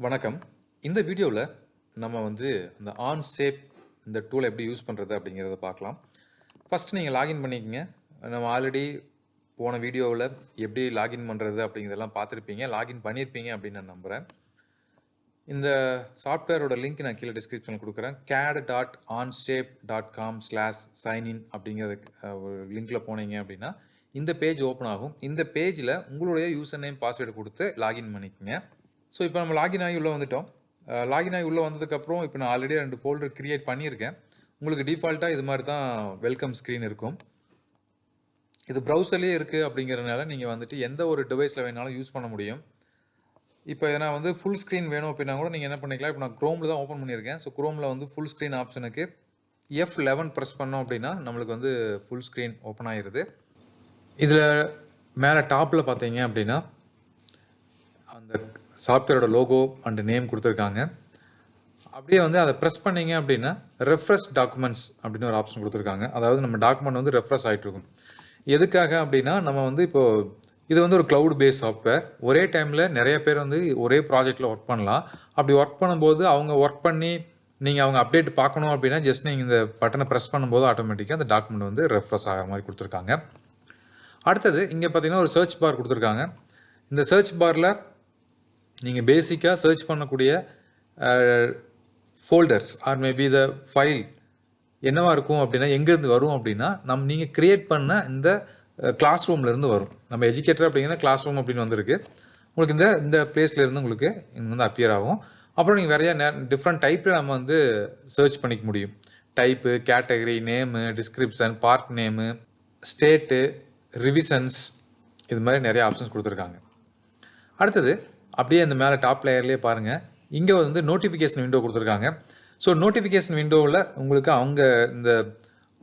வணக்கம். இந்த வீடியோவில் நம்ம இந்த ஆன் ஷேப் இந்த டூலை எப்படி யூஸ் பண்ணுறது அப்படிங்கிறத பார்க்கலாம். ஃபஸ்ட்டு நீங்கள் லாகின் பண்ணிக்கங்க. நம்ம ஆல்ரெடி போன வீடியோவில் எப்படி லாகின் பண்ணுறது அப்படிங்கிறதெல்லாம் பார்த்துருப்பீங்க, லாகின் பண்ணியிருப்பீங்க அப்படின்னு நான் நம்புகிறேன். இந்த சாஃப்ட்வேரோட லிங்க் நான் கீழே டிஸ்கிரிப்ஷனில் கொடுக்குறேன். cad.onshape.com/signin அப்படிங்கிற ஒரு லிங்க்கில் போனீங்க அப்படின்னா இந்த பேஜ் ஓப்பன் ஆகும். இந்த பேஜில் உங்களுடைய யூசர் நேம் பாஸ்வேர்டு கொடுத்து லாகின் பண்ணிக்கோங்க. ஸோ இப்போ நம்ம லாகின் ஆகி உள்ளே வந்துட்டோம். லாகின் ஆகி உள்ளே வந்ததுக்கப்புறம் இப்போ நான் ஆல்ரெடி 2 ஃபோல்டர் க்ரியேட் பண்ணியிருக்கேன். உங்களுக்கு டிஃபால்ட்டாக இது மாதிரி தான் வெல்கம் ஸ்க்ரீன் இருக்கும். இது ப்ரௌசர்லேயே இருக்குது அப்படிங்கிறதுனால நீங்கள் எந்த ஒரு டிவைஸில் வேணாலும் யூஸ் பண்ண முடியும். இப்போ நான் ஃபுல் ஸ்க்ரீன் வேணும் அப்படின்னா கூட நீங்கள் என்ன பண்ணிக்கலாம். இப்போ நான் க்ரோமில் தான் ஓப்பன் பண்ணியிருக்கேன். ஸோ க்ரோமில் ஃபுல் ஸ்க்ரீன் ஆப்ஷனுக்கு F11 ப்ரெஸ் பண்ணோம் அப்படின்னா நம்மளுக்கு ஃபுல் ஸ்க்ரீன் ஓப்பன் ஆகிடுது. இதில் மேலே டாப்பில் பார்த்தீங்க அப்படின்னா அந்த சாஃப்ட்வேரோட லோகோ அண்ட் நேம் கொடுத்துருக்காங்க. அப்படியே அதை ப்ரெஸ் பண்ணிங்க அப்படின்னா ரெஃப்ரெஷ் டாக்குமெண்ட்ஸ் அப்படின்னு ஒரு ஆப்ஷன் கொடுத்துருக்காங்க. அதாவது நம்ம டாக்குமெண்ட் ரெஃப்ரெஷ் ஆகிட்டு இருக்கும். எதுக்காக அப்படின்னா நம்ம இப்போது இது ஒரு க்ளவுட் பேஸ் சாஃப்ட்வேர். ஒரே டைமில் நிறைய பேர் ஒரே ப்ராஜெக்டில் ஒர்க் பண்ணலாம். அப்படி ஒர்க் பண்ணும்போது அவங்க ஒர்க் பண்ணி நீங்கள் அவங்க அப்டேட் பார்க்கணும் அப்படின்னா ஜஸ்ட் நீங்கள் இந்த பட்டனை ப்ரெஸ் பண்ணும்போது ஆட்டோமேட்டிக்காக அந்த டாக்குமெண்ட் ரெஃப்ரெஷ் ஆகிற மாதிரி கொடுத்துருக்காங்க. அடுத்தது இங்கே பார்த்தீங்கன்னா ஒரு சர்ச் பார் கொடுத்துருக்காங்க. இந்த சர்ச் பாரில் நீங்கள் பேசிக்காக சர்ச் பண்ணக்கூடிய folders or maybe the file என்னவாக இருக்கும் அப்படின்னா எங்கேருந்து வரும் அப்படின்னா நீங்கள் க்ரியேட் பண்ண இந்த கிளாஸ் ரூம்லேருந்து வரும். நம்ம எஜுகேட்டர் அப்படிங்கிற கிளாஸ் ரூம் அப்படின்னு வந்திருக்கு. உங்களுக்கு இந்த பிளேஸ்லேருந்து உங்களுக்கு இங்கே அப்பியர் ஆகும். அப்புறம் நீங்கள் நிறைய டிஃப்ரெண்ட் டைப்பில் நம்ம சர்ச் பண்ணிக்க முடியும். Type, category, name, description, park name, state, revisions, இது மாதிரி நிறைய ஆப்ஷன்ஸ் கொடுத்துருக்காங்க. அடுத்தது அப்படியே அந்த மேலே டாப் லேயர்லேயே பாருங்கள். இங்கே நோட்டிஃபிகேஷன் விண்டோ கொடுத்துருக்காங்க. ஸோ நோட்டிஃபிகேஷன் விண்டோவில் உங்களுக்கு அவங்க இந்த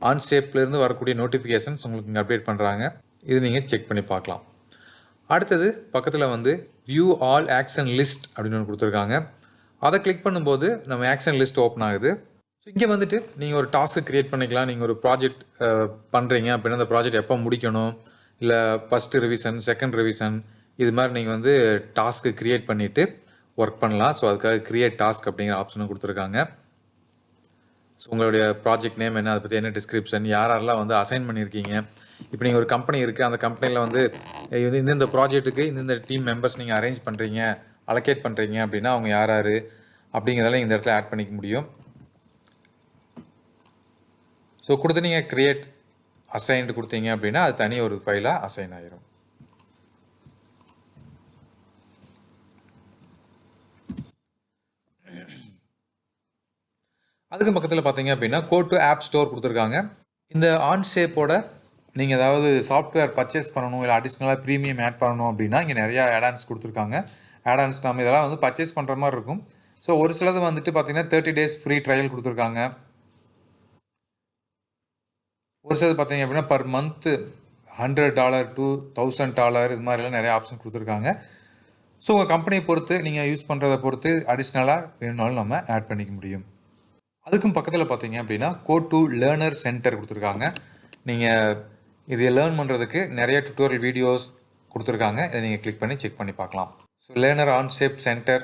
ஆன் ஷேப்லேருந்து வரக்கூடிய நோட்டிஃபிகேஷன்ஸ் உங்களுக்கு இங்கே அப்டேட் பண்ணுறாங்க. இது நீங்கள் செக் பண்ணி பார்க்கலாம். அடுத்தது பக்கத்தில் வியூ ஆல் ஆக்ஷன் லிஸ்ட் அப்படின்னு ஒன்று கொடுத்துருக்காங்க. அதை கிளிக் பண்ணும்போது நம்ம ஆக்ஷன் லிஸ்ட் ஓப்பன் ஆகுது. ஸோ இங்கே நீங்கள் ஒரு டாஸ்க்கு க்ரியேட் பண்ணிக்கலாம். நீங்கள் ஒரு ப்ராஜெக்ட் பண்ணுறீங்க அப்படின்னா அந்த ப்ராஜெக்ட் எப்போ முடிக்கணும், இல்லை ஃபஸ்ட்டு ரிவிஷன், செகண்ட் ரிவிஷன், இது மாதிரி நீங்கள் டாஸ்க்கு க்ரியேட் பண்ணிவிட்டு ஒர்க் பண்ணலாம். ஸோ அதுக்காக க்ரியேட் டாஸ்க் அப்படிங்கிற ஆப்ஷனும் கொடுத்துருக்காங்க. ஸோ உங்களுடைய ப்ராஜெக்ட் நேம் என்ன, அதை பற்றி என்ன டிஸ்கிரிப்ஷன், யாரெல்லாம் அசைன் பண்ணியிருக்கீங்க. இப்போ நீங்கள் ஒரு கம்பெனி இருக்குது, அந்த கம்பெனியில் இந்த ப்ராஜெக்ட்டுக்கு இந்த டீம் மெம்பர்ஸ் நீங்கள் அரேஞ்ச் பண்ணுறீங்க, அலோகேட் பண்ணுறீங்க அப்படின்னா அவங்க யார் அப்படிங்கிறதெல்லாம் இந்த இடத்துல ஆட் பண்ணிக்க முடியும். ஸோ கொடுத்து நீங்கள் க்ரியேட் அசைன்டு கொடுத்தீங்க அப்படின்னா அது தனி ஒரு ஃபைலாக அசைன் ஆகிரும். அதுக்கு பக்கத்தில் பார்த்தீங்க அப்படின்னா கோ டு ஆப் ஸ்டோர் கொடுத்துருக்காங்க. இந்த ஆன் ஷேப்போட நீங்கள் ஏதாவது சாஃப்ட்வேர் பர்ச்சேஸ் பண்ணணும், இல்லை அடிஷ்னலாக ப்ரீமியம் ஆட் பண்ணணும் அப்படின்னா இங்கே நிறையா ஆடான்ஸ் கொடுத்துருக்காங்க. ஆடான்ஸ் நம்ம இதெல்லாம் பர்ச்சேஸ் பண்ணுற மாதிரி இருக்கும். ஸோ ஒரு சிலது பார்த்தீங்கன்னா 30 days ஃப்ரீ ட்ரையல் கொடுத்துருக்காங்க. ஒரு சிலது பார்த்தீங்க அப்படின்னா பர் மந்த்து $100 to $1000 இது மாதிரிலாம் நிறைய ஆப்ஷன் கொடுத்துருக்காங்க. ஸோ உங்கள் கம்பெனியை பொறுத்து நீங்கள் யூஸ் பண்ணுறதை பொறுத்து அடிஷ்னலாக வேணுனாலும் நம்ம ஆட் பண்ணிக்க முடியும். அதுக்கும் பக்கத்தில் பார்த்தீங்க அப்படின்னா கோ டு லேர்னர் சென்டர் கொடுத்துருக்காங்க. நீங்கள் இதை லேர்ன் பண்ணுறதுக்கு நிறைய டுட்டோரியல் வீடியோஸ் கொடுத்துருக்காங்க. இதை நீங்கள் கிளிக் பண்ணி செக் பண்ணி பார்க்கலாம். So learner on shape centre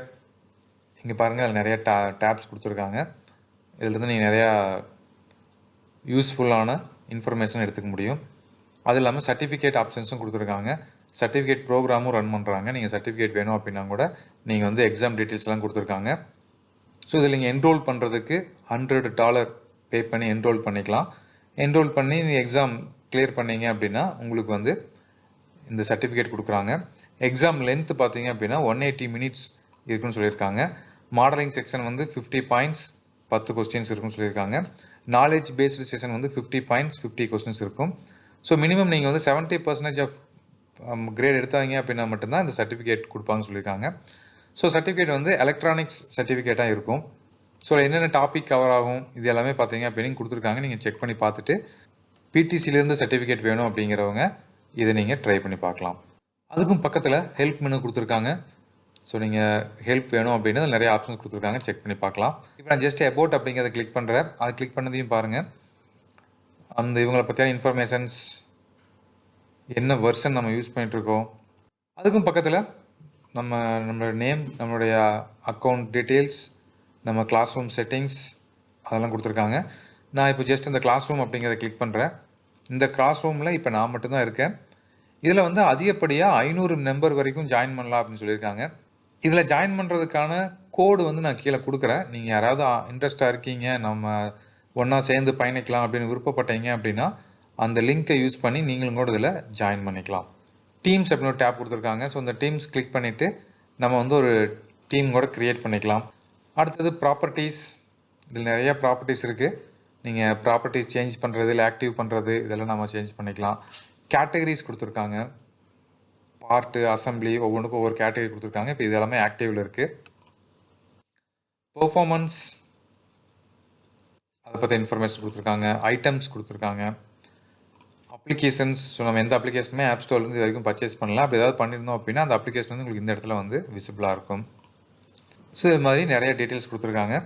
இங்கே பாருங்கள், அதில் நிறைய டேப்ஸ் கொடுத்துருக்காங்க. இதில் நீங்கள் நிறையா யூஸ்ஃபுல்லான இன்ஃபர்மேஷன் எடுத்துக்க முடியும். அது இல்லாமல் சர்டிஃபிகேட் ஆப்ஷன்ஸும் கொடுத்துருக்காங்க. சர்டிஃபிகேட் ப்ரோக்ராமும் ரன் பண்ணுறாங்க. நீங்கள் சர்டிஃபிகேட் வேணும் அப்படின்னா கூட நீங்கள் எக்ஸாம் டீட்டெயில்ஸ்லாம் கொடுத்துருக்காங்க. ஸோ இதில் நீங்கள் என்ரோல் பண்ணுறதுக்கு $100 பே பண்ணி என்ரோல் பண்ணிக்கலாம். என்ரோல் பண்ணி நீங்கள் எக்ஸாம் கிளியர் பண்ணீங்க அப்படின்னா உங்களுக்கு இந்த சர்டிஃபிகேட் கொடுக்குறாங்க. எக்ஸாம் லென்த்து பார்த்தீங்க அப்படின்னா 180 minutes இருக்குன்னு சொல்லியிருக்காங்க. மாடலிங் செக்ஷன் 50 points 10 questions இருக்குன்னு சொல்லியிருக்காங்க. Knowledge based session 50 points 50 questions இருக்கும். ஸோ மினிமம் நீங்கள் 70% ஆஃப் கிரேட் எடுத்தாங்க அப்படின்னா மட்டும்தான் இந்த சர்டிஃபிகேட் கொடுப்பாங்கன்னு சொல்லியிருக்காங்க. ஸோ சர்டிஃபிகேட் எலக்ட்ரானிக்ஸ் சர்டிஃபிகேட்டாக இருக்கும். ஸோ என்னென்ன டாபிக் கவர் ஆகும் இது எல்லாமே பார்த்தீங்க அப்படின்னு கொடுத்துருக்காங்க. நீங்கள் செக் பண்ணி பார்த்துட்டு பிடிசிலேருந்து சர்டிஃபிகேட் வேணும் அப்படிங்கிறவங்க இதை நீங்கள் ட்ரை பண்ணி பார்க்கலாம். அதுக்கும் பக்கத்தில் ஹெல்ப் மெனு கொடுத்துருக்காங்க. ஸோ நீங்கள் ஹெல்ப் வேணும் அப்படின்னா நிறைய ஆப்ஷன்ஸ் கொடுத்துருக்காங்க, செக் பண்ணி பார்க்கலாம். இப்போ நான் ஜஸ்ட் அபவுட் அப்படிங்கிறத கிளிக் பண்ணுறேன். அதை கிளிக் பண்ணதையும் பாருங்கள், இவங்களை பற்றியான இன்ஃபர்மேஷன்ஸ், என்ன வெர்ஷன் நம்ம யூஸ் பண்ணிகிட்ருக்கோம். அதுக்கும் பக்கத்தில் நம்மளோட நேம், நம்மளுடைய அக்கௌண்ட் டீட்டெயில்ஸ், நம்ம கிளாஸ் ரூம் செட்டிங்ஸ் அதெல்லாம் கொடுத்துருக்காங்க. நான் இப்போ ஜஸ்ட் இந்த கிளாஸ் ரூம் அப்படிங்கிறத கிளிக் பண்ணுறேன். இந்த கிளாஸ் ரூமில் இப்போ நான் மட்டும்தான் இருக்கேன். இதில் வந்து அதிகப்படியாக 500 மெம்பர் வரைக்கும் ஜாயின் பண்ணலாம் அப்படின்னு சொல்லியிருக்காங்க. இதில் ஜாயின் பண்ணுறதுக்கான கோடு வந்து நான் கீழே கொடுக்குறேன். நீங்கள் யாராவது இன்ட்ரெஸ்டாக இருக்கீங்க, நம்ம ஒன்றா சேர்ந்து பயணிக்கலாம் அப்படின்னு விருப்பப்பட்டீங்க அப்படின்னா அந்த லிங்க்கை யூஸ் பண்ணி நீங்களும் கூட இதில் ஜாயின் பண்ணிக்கலாம். டீம்ஸ் அப்படின்னு ஒரு டேப் கொடுத்துருக்காங்க. ஸோ இந்த டீம்ஸ் கிளிக் பண்ணிவிட்டு நம்ம வந்து ஒரு டீம் கூட க்ரியேட் பண்ணிக்கலாம். அடுத்தது ப்ராப்பர்ட்டிஸ். இதில் நிறைய ப்ராப்பர்ட்டிஸ் இருக்குது. நீங்கள் ப்ராப்பர்ட்டிஸ் சேஞ்ச் பண்ணுறது, இல்லை ஆக்டிவ் பண்ணுறது, இதெல்லாம் நம்ம சேஞ்ச் பண்ணிக்கலாம். கேட்டகரிஸ் கொடுத்துருக்காங்க. பார்ட்டு, அசம்பிளி, ஒவ்வொன்றுக்கும் ஒவ்வொரு கேட்டகரி கொடுத்துருக்காங்க. இப்போ இது எல்லாமே ஆக்டிவில் இருக்குது. பெர்ஃபார்மன்ஸ், அதை பற்றி இன்ஃபர்மேஷன் கொடுத்துருக்காங்க. ஐட்டம்ஸ் கொடுத்துருக்காங்க. அப்ளிகேஷன்ஸ், ஸோ நம்ம எந்த அப்ளிகேஷனுமே ஆப் ஸ்டோர்லேருந்து இது வரைக்கும் பர்ச்சேஸ் பண்ணலாம். அப்படி ஏதாவது பண்ணியிருந்தோம் அப்படின்னா அந்த அப்ளிகேஷன் வந்து உங்களுக்கு இந்த இடத்துல வந்து விசிபிளாக இருக்கும். ஸோ இது மாதிரி நிறைய டீட்டெயில்ஸ் கொடுத்துருக்காங்க.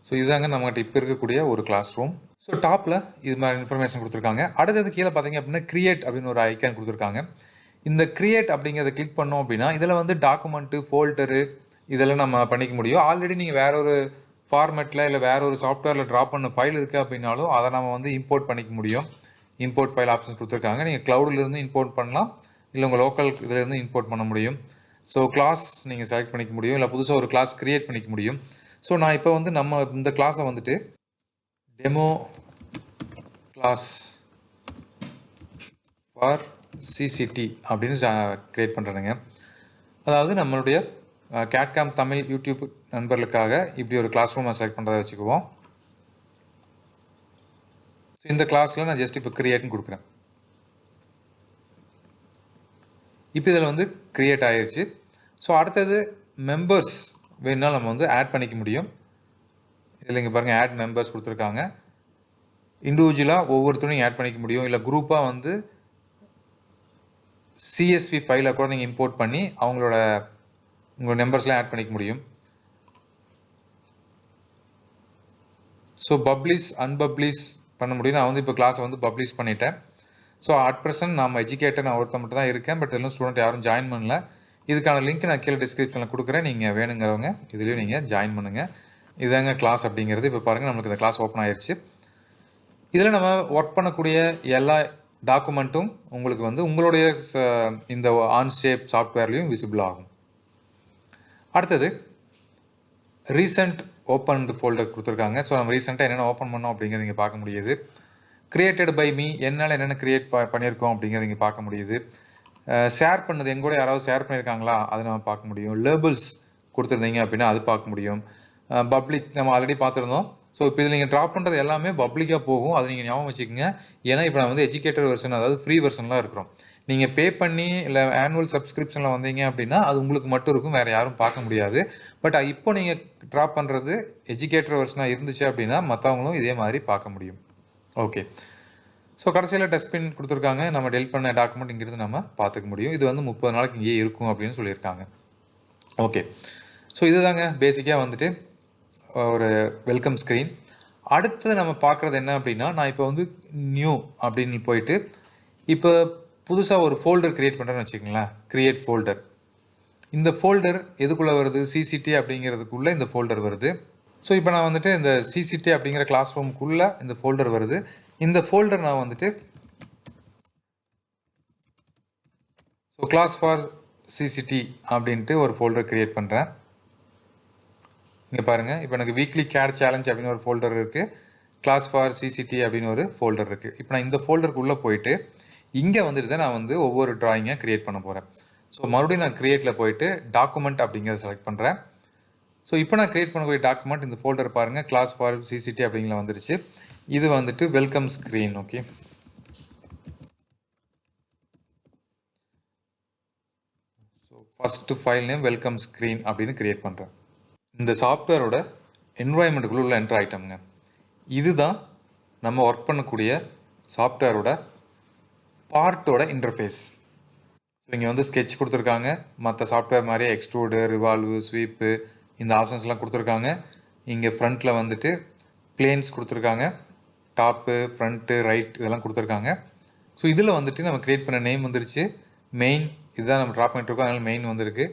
ஸோ இதுதாங்க நம்மகிட்ட இப்போ இருக்கக்கூடிய ஒரு கிளாஸ் ரூம். ஸோ டாப்பில் இது மாதிரி இன்ஃபர்மேஷன் கொடுத்துருக்காங்க. அடுத்தது கீழே பார்த்தீங்க அப்படின்னா கிரியேட் அப்படின்னு ஒரு ஐக்கான் கொடுத்துருக்காங்க. இந்த கிரியேட் அப்படிங்கிறத கிளிக் பண்ணோம் அப்படின்னா இதில் வந்து டாக்குமெண்ட்டு, ஃபோல்டரு இதெல்லாம் நம்ம பண்ணிக்க முடியும். ஆல்ரெடி நீங்கள் வேற ஒரு ஃபார்மேட்டில் இல்லை வேற ஒரு சாஃப்ட்வேரில் ட்ராப் பண்ண ஃபைல் இருக்குது அப்படின்னாலும் அதை நம்ம வந்து இம்போர்ட் பண்ணிக்க முடியும். இம்போர்ட் ஃபைல் ஆப்ஷன்ஸ் கொடுத்துருக்காங்க. நீங்கள் க்ளவுட்லேருந்து இம்போர்ட் பண்ணலாம், இல்லை உங்கள் லோக்கல் இதிலேருந்து இம்போர்ட் பண்ண முடியும். ஸோ கிளாஸ் நீங்கள் செலக்ட் பண்ணிக்க முடியும், இல்லை புதுசாக ஒரு கிளாஸ் க்ரியேட் பண்ணிக்க முடியும். ஸோ நான் இப்போ வந்து நம்ம இந்த கிளாஸை வந்துட்டு டெமோ கிளாஸ் ஃபார் சிசிடி அப்படின்னு க்ரியேட் பண்ணுறேங்க. அதாவது நம்மளுடைய கேட்காம் தமிழ் யூடியூப் நண்பர்களுக்காக இப்படி ஒரு கிளாஸ் ரூம் செலக்ட் பண்ணுறதை வச்சுக்குவோம். ஸோ இந்த கிளாஸில் நான் ஜஸ்ட் இப்போ க்ரியேட்னு கொடுக்குறேன். இப்போ இதில் வந்து க்ரியேட் ஆயிடுச்சு. ஸோ அடுத்தது மெம்பர்ஸ் வேணுனாலும் நம்ம வந்து ஆட் பண்ணிக்க முடியும். இதில் இங்கே பாருங்கள், ஆட் மெம்பர்ஸ் கொடுத்துருக்காங்க. இண்டிவிஜுவலாக ஒவ்வொருத்தரையும் ஆட் பண்ணிக்க முடியும், இல்லை குரூப்பாக வந்து சிஎஸ்வி ஃபைலை கூட நீங்கள் இம்போர்ட் பண்ணி உங்களோட மெம்பர்ஸ்லாம் ஆட் பண்ணிக்க முடியும். ஸோ பப்ளிஷ், அன்பப்ளிஷ் பண்ண முடியும். நான் வந்து இப்போ கிளாஸை வந்து பப்ளிஷ் பண்ணிட்டேன். ஸோ அட் ப்ரெசன்ட் நம்ம எஜுகேட்டர் நான் ஒருத்த மட்டும் தான் இருக்கேன், பட் எல்லாம் ஸ்டூடெண்ட் யாரும் ஜாயின் பண்ணல. இதுக்கான லிங்க் நான் கீழே டிஸ்கிரிப்ஷனில் கொடுக்குறேன். நீங்கள் வேணுங்கிறவங்க இதுலேயும் நீங்கள் ஜாயின் பண்ணுங்கள். இதுதாங்க கிளாஸ் அப்படிங்கிறது. இப்போ பாருங்கள், நம்மளுக்கு இந்த கிளாஸ் ஓப்பன் ஆயிடுச்சு. இதில் நம்ம ஒர்க் பண்ணக்கூடிய எல்லா டாக்குமெண்ட்டும் உங்களுக்கு வந்து உங்களுடைய இந்த ஆன்ஷேப் சாஃப்ட்வேர்லேயும் விசிபிள் ஆகும். அடுத்தது ரீசெண்ட் ஓப்பன் ஃபோல்டர் கொடுத்துருக்காங்க. ஸோ நம்ம ரீசெண்டாக என்னென்ன ஓப்பன் பண்ணோம் அப்படிங்கிறது நீங்கள் பார்க்க முடியுது. கிரியேட்டட் பை மீ, என்னால் என்னென்ன க்ரியேட் பண்ணியிருக்கோம் அப்படிங்கிறது நீங்கள் பார்க்க முடியுது. ஷேர் பண்ணது எங்கூட யாராவது ஷேர் பண்ணியிருக்காங்களா அதை நம்ம பார்க்க முடியும். லேபிள்ஸ் கொடுத்துருந்தீங்க அப்படின்னா அது பார்க்க முடியும். பப்ளிக் நம்ம ஆல்ரெடி பார்த்துருந்தோம். ஸோ இப்போ இதில் நீங்கள் ட்ராப் பண்ணுறது எல்லாமே பப்ளிக்காக போகும். அதை நீங்கள் ஞாபகம் வச்சுக்கோங்க. ஏன்னா இப்போ நான் வந்து எஜுகேட்டட் வெர்ஷன், அதாவது ஃப்ரீ வெர்ஷன்லாம் இருக்கிறோம். நீங்கள் பே பண்ணி இல்லை ஆனுவல் சப்ஸ்கிரிப்ஷனில் வந்தீங்க அப்படின்னா அது உங்களுக்கு மட்டும் இருக்கும், வேறு யாரும் பார்க்க முடியாது. பட் இப்போ நீங்கள் ட்ராப் பண்ணுறது எஜுகேட்டட் வெர்ஷனாக இருந்துச்சு அப்படின்னா மற்றவங்களும் இதே மாதிரி பார்க்க முடியும். ஓகே. ஸோ கடைசியில் டஸ்ட்பின் கொடுத்துருக்காங்க. நம்ம டெலிட் பண்ண டாக்குமெண்ட் இங்கிருந்து நம்ம பார்த்துக்க முடியும். இது வந்து 30 நாளைக்கு இங்கேயே இருக்கும் அப்படின்னு சொல்லியிருக்காங்க. ஓகே. ஸோ இதுதாங்க பேசிக்காக வந்துட்டு ஒரு வெல்கம் ஸ்க்ரீன். அடுத்தது நம்ம பார்க்குறது என்ன அப்படின்னா, நான் இப்போ வந்து நியூ அப்படின்னு போயிட்டு இப்போ புதுசாக ஒரு ஃபோல்டர் க்ரியேட் பண்ணுறேன்னு வச்சுக்கோங்களேன். Create folder. இந்த ஃபோல்டர் எதுக்குள்ளே வருது? சிசிடி அப்படிங்கிறதுக்குள்ளே இந்த ஃபோல்டர் வருது. ஸோ இப்போ நான் வந்துட்டு இந்த சிசிடி அப்படிங்கிற கிளாஸ் ரூமுக்குள்ளே இந்த ஃபோல்டர் வருது. இந்த ஃபோல்டர் நான் வந்துட்டு ஸோ கிளாஸ் ஃபார் சிசிடி அப்படின்ட்டு ஒரு ஃபோல்டர் க்ரியேட் பண்ணுறேன். இங்கே பாருங்கள், இப்போ எனக்கு வீக்லி கேட் சேலஞ்ச் அப்படின்னு ஒரு ஃபோல்டர் இருக்குது, கிளாஸ் ஃபார் சிசிடி அப்படின்னு ஒரு ஃபோல்டர் இருக்குது. இப்போ நான் இந்த ஃபோல்டருக்குள்ளே போயிட்டு இங்கே வந்துட்டு தான் நான் வந்து ஒவ்வொரு ட்ராயிங்கை க்ரியேட் பண்ண போகிறேன். ஸோ மறுபடியும் நான் க்ரியேட்டில் போயிட்டு டாக்குமெண்ட் அப்படிங்கிறத செலக்ட் பண்ணுறேன். ஸோ இப்போ நான் க்ரியேட் பண்ணக்கூடிய டாக்குமெண்ட் இந்த ஃபோல்டர் பாருங்கள், கிளாஸ் ஃபார் சிசிடி அப்படிங்கிற வந்துருச்சு. இது வந்துட்டு welcome screen. Okay. So first file name welcome screen அப்படின்னு க்ரியேட் பண்ணுறேன். இந்த சாஃப்ட்வேரோட என்வாயன்மெண்ட்டுக்குள்ளே உள்ள என்ட்ரு ஐட்டம்ங்க. இதுதான் நம்ம ஒர்க் பண்ணக்கூடிய சாஃப்ட்வேரோட பார்ட்டோட இன்டர்ஃபேஸ். ஸோ இங்கே வந்து ஸ்கெட்ச் கொடுத்துருக்காங்க. மற்ற சாஃப்ட்வேர் மாதிரியே எக்ஸ்ட்ரூடு, ரிவால்வு, ஸ்வீப்பு இந்த ஆப்ஷன்ஸ்லாம் கொடுத்துருக்காங்க. இங்கே ஃப்ரண்ட்டில் வந்துட்டு பிளேன்ஸ் கொடுத்துருக்காங்க. டாப்பு, ஃப்ரண்ட்டு, ரைட் இதெல்லாம் கொடுத்துருக்காங்க. ஸோ இதில் வந்துட்டு நம்ம க்ரியேட் பண்ண நேம் வந்துருச்சு மெயின். இதுதான் நம்ம ட்ராப் பண்ணிட்டுருக்கோம், அதனால் மெயின் வந்திருக்கு.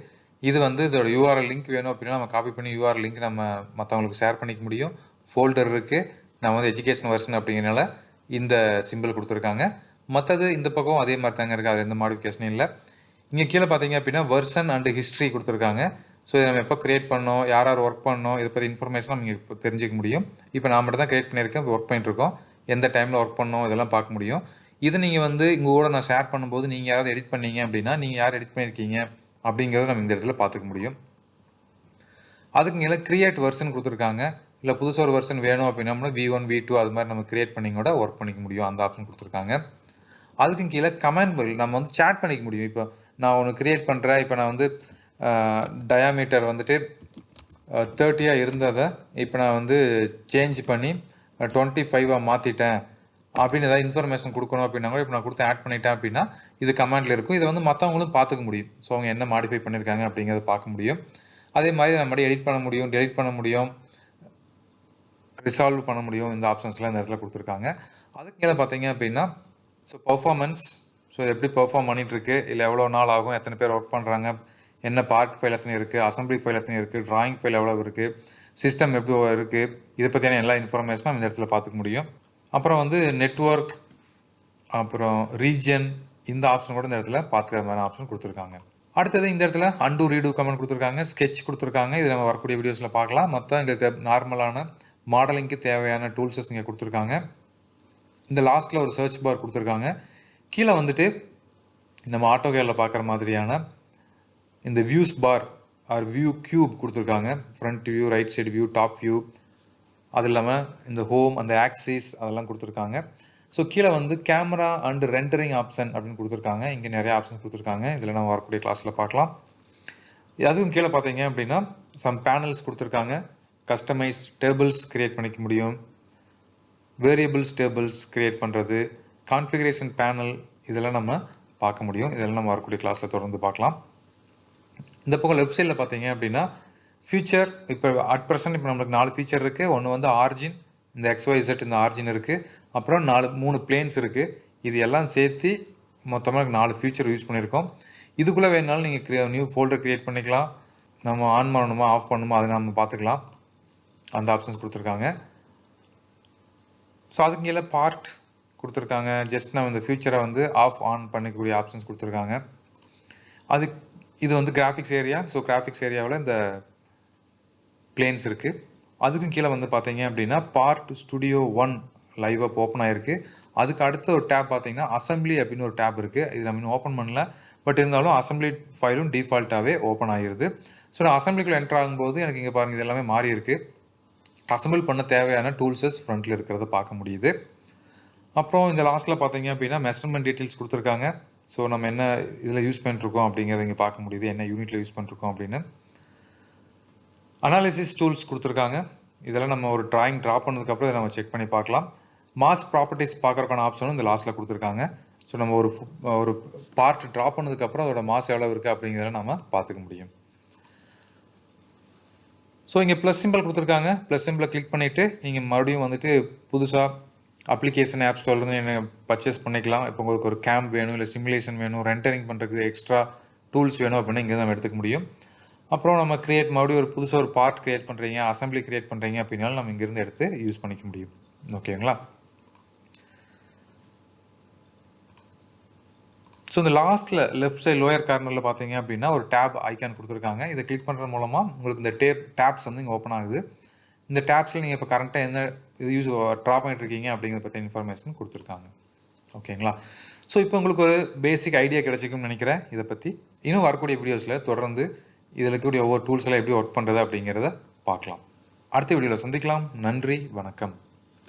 இது வந்து இதோட யூஆர்எல் லிங்க் வேணும் அப்படின்னா நம்ம காப்பி பண்ணி யூஆர்எல் லிங்க் நம்ம மற்றவங்களுக்கு ஷேர் பண்ணிக்க முடியும். ஃபோல்டர் இருக்குது. நான் வந்து எஜுகேஷன் வெர்ஷன் அப்படிங்கிறனால இந்த சிம்பிள் கொடுத்துருக்காங்க. மற்றது இந்த பக்கம் அதே மாதிரி தாங்க இருக்குது, அது எந்த மாடிஃபிகேஷனும் இல்லை. இங்கே கீழே பார்த்தீங்க அப்படின்னா வெர்ஷன் அண்டு ஹிஸ்ட்ரி கொடுத்துருக்காங்க. ஸோ இதை நம்ம எப்போ க்ரியேட் பண்ணோம், யார் யார் ஒர்க் பண்ணோம், இதை பற்றி இன்ஃபர்மேஷன் நம்ம இப்போ தெரிஞ்சிக்க முடியும். இப்போ நான் மட்டும் தான் க்ரியேட் பண்ணியிருக்கேன், இப்போ ஒர்க் பண்ணிட்டுருக்கோம், எந்த டைமில் ஒர்க் பண்ணோம் இதெல்லாம் பார்க்க முடியும். இது நீங்கள் வந்து இங்கே கூட நான் ஷேர் பண்ணும்போது நீங்கள் யாராவது எடிட் பண்ணீங்க அப்படின்னா நீங்கள் யார் எடிட் பண்ணியிருக்கீங்க அப்படிங்கிறத நம்ம இந்த இடத்துல பார்த்துக்க முடியும். அதுக்கு மேலே கிரியேட் வெர்ஷன் கொடுத்துருக்காங்க. இல்லை புதுசாக ஒரு வெர்ஷன் வேணும் அப்படின்னா V1 V2 அது மாதிரி நம்ம கிரியேட் பண்ணி கூட ஒர்க் பண்ணிக்க முடியும், அந்த ஆப்ஷன் கொடுத்துருக்காங்க. அதுக்கு கீழே கமெண்ட் பதில் நம்ம வந்து சேட் பண்ணிக்க முடியும். இப்போ நான் ஒன்று கிரியேட் பண்ணுறேன், இப்போ நான் வந்து டயாமீட்டர் வந்துட்டு 30 இருந்ததை இப்போ நான் வந்து சேஞ்ச் பண்ணி 25 மாற்றிட்டேன் அப்படின்னு ஏதாவது இன்ஃபர்மேஷன் கொடுக்கணும் அப்படின்னா கூட இப்போ நான் கொடுத்து ஆட் பண்ணிட்டேன் அப்படின்னா இது கமெண்டில் இருக்கும். இதை வந்து மற்றவங்களும் பார்த்துக்க முடியும். ஸோ அவங்க என்ன மாடிஃபை பண்ணியிருக்காங்க அப்படிங்கிறத பார்க்க முடியும். அதே மாதிரி நம்ம எடிட் பண்ண முடியும், டெலிட் பண்ண முடியும், ரிசால்வ் பண்ண முடியும். இந்த ஆப்ஷன்ஸ்லாம் இந்த இடத்துல கொடுத்துருக்காங்க. அதுக்கு மேலே பார்த்தீங்க அப்படின்னா ஸோ பர்ஃபார்மன்ஸ், ஸோ எப்படி பெர்ஃபார்ம் பண்ணிகிட்ருக்கு, இல்லை எவ்வளோ நாள் ஆகும், எத்தனை பேர் ஒர்க் பண்ணுறாங்க, என்ன பார்ட் ஃபைல் எத்தனை இருக்குது, அசம்பிளி ஃபைல் எத்தனை இருக்குது, ட்ராயிங் ஃபைல் எவ்வளோ இருக்குது, சிஸ்டம் எப்படி இருக்குது, இதை பற்றியான எல்லா இன்ஃபர்மேஷனும் இந்த இடத்துல பார்த்துக்க முடியும். அப்புறம் வந்து நெட்வொர்க், அப்புறம் ரீஜன், இந்த ஆப்ஷன் கூட இந்த இடத்துல பார்த்துக்கிற மாதிரி ஆப்ஷன் கொடுத்துருக்காங்க. அடுத்தது இந்த இடத்துல அண்டு ரீடு கமெண்ட் கொடுத்துருக்காங்க, ஸ்கெட்ச் கொடுத்துருக்காங்க. இது நம்ம வரக்கூடிய வீடியோஸில் பார்க்கலாம். மற்ற எங்களுக்கு நார்மலான மாடலிங்க்கு தேவையான டூல்ஸஸ் இங்கே கொடுத்துருக்காங்க. இந்த லாஸ்ட்டில் ஒரு சர்ச் பார் கொடுத்துருக்காங்க. கீழே வந்துட்டு நம்ம ஆட்டோகேரில் பார்க்குற மாதிரியான இந்த views for our view cube கொடுத்துருக்காங்க. Front view, right side view, top view, அது இல்லாமல் இந்த ஹோம், அந்த ஆக்சிஸ் அதெல்லாம் கொடுத்துருக்காங்க. ஸோ கீழே வந்து கேமரா அண்ட் ரெண்டரிங் ஆப்ஷன் அப்படின்னு கொடுத்துருக்காங்க. இங்கே நிறைய ஆப்ஷன் கொடுத்துருக்காங்க. இதில் நம்ம வரக்கூடிய கிளாஸில் பார்க்கலாம். அதுவும் கீழே பார்த்தீங்க அப்படின்னா சம் பேனல்ஸ் கொடுத்துருக்காங்க. கஸ்டமைஸ் டேபிள்ஸ் க்ரியேட் பண்ணிக்க முடியும், வேரியபிள்ஸ் டேபிள்ஸ் க்ரியேட் பண்ணுறது, கான்ஃபிகரேஷன் பேனல், இதெல்லாம் நம்ம பார்க்க முடியும். இதெல்லாம் நம்ம வரக்கூடிய கிளாஸில் தொடர்ந்து பார்க்கலாம். இந்த பக்கம் லெஃப்ட் சைடில் பார்த்தீங்க அப்படின்னா ஃபியூச்சர், இப்போ அட் ப்ரெசென்ட் இப்போ நம்மளுக்கு 4 ஃபீச்சர் இருக்குது. ஒன்று வந்து ஆர்ஜின், இந்த XYZ இந்த ஆர்ஜின் இருக்குது. அப்புறம் 3 பிளேன்ஸ் இருக்குது. இது எல்லாம் சேர்த்து மொத்தமாக 4 ஃபீச்சர் யூஸ் பண்ணியிருக்கோம். இதுக்குள்ளே வேணுனாலும் நீங்கள் நியூ ஃபோல்டர் க்ரியேட் பண்ணிக்கலாம். நம்ம ஆன் பண்ணணுமா ஆஃப் பண்ணணுமா அதை நம்ம பார்த்துக்கலாம். அந்த ஆப்ஷன்ஸ் கொடுத்துருக்காங்க. ஸோ அதுக்கு கீழே பார்ட் கொடுத்துருக்காங்க. ஜஸ்ட் நம்ம இந்த ஃபியூச்சரை வந்து ஆஃப் ஆன் பண்ணிக்கக்கூடிய ஆப்ஷன்ஸ் கொடுத்துருக்காங்க. இது வந்து கிராஃபிக்ஸ் ஏரியா. ஸோ கிராஃபிக்ஸ் ஏரியாவில் இந்த பிளேன்ஸ் இருக்குது. அதுக்கும் கீழே வந்து பார்த்தீங்க அப்படின்னா பார்ட் ஸ்டுடியோ 1 லைவ் அப் ஓப்பன் ஆகிருக்கு. அதுக்கு அடுத்த ஒரு டேப் பார்த்தீங்கன்னா அசம்பிளி அப்படின்னு ஒரு டேப் இருக்குது. இது நம்ம இன்னும் ஓப்பன் பண்ணல, பட் இருந்தாலும் அசம்பிளி ஃபைலும் டிஃபால்ட்டாகவே ஓப்பன் ஆகிருது. ஸோ நான் அசம்பிளிக்குள்ள என்ட்ரு ஆகும்போது எனக்கு இங்கே பாருங்கள் இது எல்லாமே மாறி இருக்குது. அசம்பிள் பண்ண தேவையான டூல்ஸஸ் ஃப்ரண்ட்டில் இருக்கிறத பார்க்க முடியுது. அப்புறம் இந்த லாஸ்ட்டில் பார்த்தீங்க அப்படின்னா மெஷர்மெண்ட் டீட்டெயில்ஸ் கொடுத்துருக்காங்க. ஸோ நம்ம என்ன இதில் யூஸ் பண்ணிட்டுருக்கோம் அப்படிங்கிறத இங்கே பார்க்க முடியுது, என்ன யூனிட்டில் யூஸ் பண்ணிருக்கோம் அப்படின்னு. அனாலிசிஸ் டூல்ஸ் கொடுத்துருக்காங்க. இதெல்லாம் நம்ம ஒரு ட்ராயிங் ட்ரா பண்ணதுக்கப்புறம் இதை நம்ம செக் பண்ணி பார்க்கலாம். மாஸ் ப்ராப்பர்ட்டிஸ் பார்க்குறக்கான ஆப்ஷனும் இந்த லாஸ்ட்டில் கொடுத்துருக்காங்க. ஸோ நம்ம ஒரு பார்ட் ட்ரா பண்ணதுக்கப்புறம் அதோட மாஸ் எவ்வளோ இருக்குது அப்படிங்கிறத நம்ம பார்த்துக்க முடியும். ஸோ இங்கே ப்ளஸ் சிம்பிள் கொடுத்துருக்காங்க. ப்ளஸ் சிம்பிளை கிளிக் பண்ணிவிட்டு நீங்கள் மறுபடியும் வந்துட்டு புதுசாக அப்ளிகேஷன் ஆப் ஸ்டோர்லேருந்து என்ன பர்ச்சேஸ் பண்ணிக்கலாம். இப்போ உங்களுக்கு ஒரு கேம்ப் வேணும், இல்லை சிமுலேஷன் வேணும், ரெண்டரிங் பண்ணுறதுக்கு எக்ஸ்ட்ரா டூல்ஸ் வேணும் அப்படின்னா இங்கே நம்ம எடுத்துக்க முடியும். அப்புறம் நம்ம மறுபடியும் ஒரு புதுசாக ஒரு பார்ட் க்ரியேட் பண்ணுறீங்க, அசம்பிளி க்ரியேட் பண்ணுறீங்க அப்படின்னாலும் நம்ம இங்கேருந்து எடுத்து யூஸ் பண்ணிக்க முடியும். ஓகேங்களா? ஸோ இந்த லாஸ்ட்டில் லெஃப்ட் சைட் லோயர் கார்னரில் பார்த்தீங்க அப்படின்னா ஒரு டேப் ஐக்கான் கொடுத்துருக்காங்க. இதை கிளிக் பண்ணுறது மூலமாக உங்களுக்கு இந்த டேப்ஸ் வந்து இங்கே ஓப்பன் ஆகுது. இந்த டேப்ஸில் நீங்கள் இப்போ கரண்ட்டாக என்ன இது ட்ரா பண்ணிட்டு இருக்கீங்க அப்படிங்கிறத பற்றி இன்ஃபர்மேஷன் கொடுத்துருக்காங்க. ஓகேங்களா? ஸோ இப்போ உங்களுக்கு ஒரு பேசிக் ஐடியா கிடைச்சிக்கும்னு நினைக்கிறேன். இதை பற்றி இன்னும் வரக்கூடிய வீடியோஸில் தொடர்ந்து இதில் இருக்கக்கூடிய ஒவ்வொரு டூல்ஸ் எல்லாம் எப்படி ஒர்க் பண்ணுறது அப்படிங்கிறத பார்க்கலாம். அடுத்த வீடியோவில் சந்திக்கலாம். நன்றி, வணக்கம்.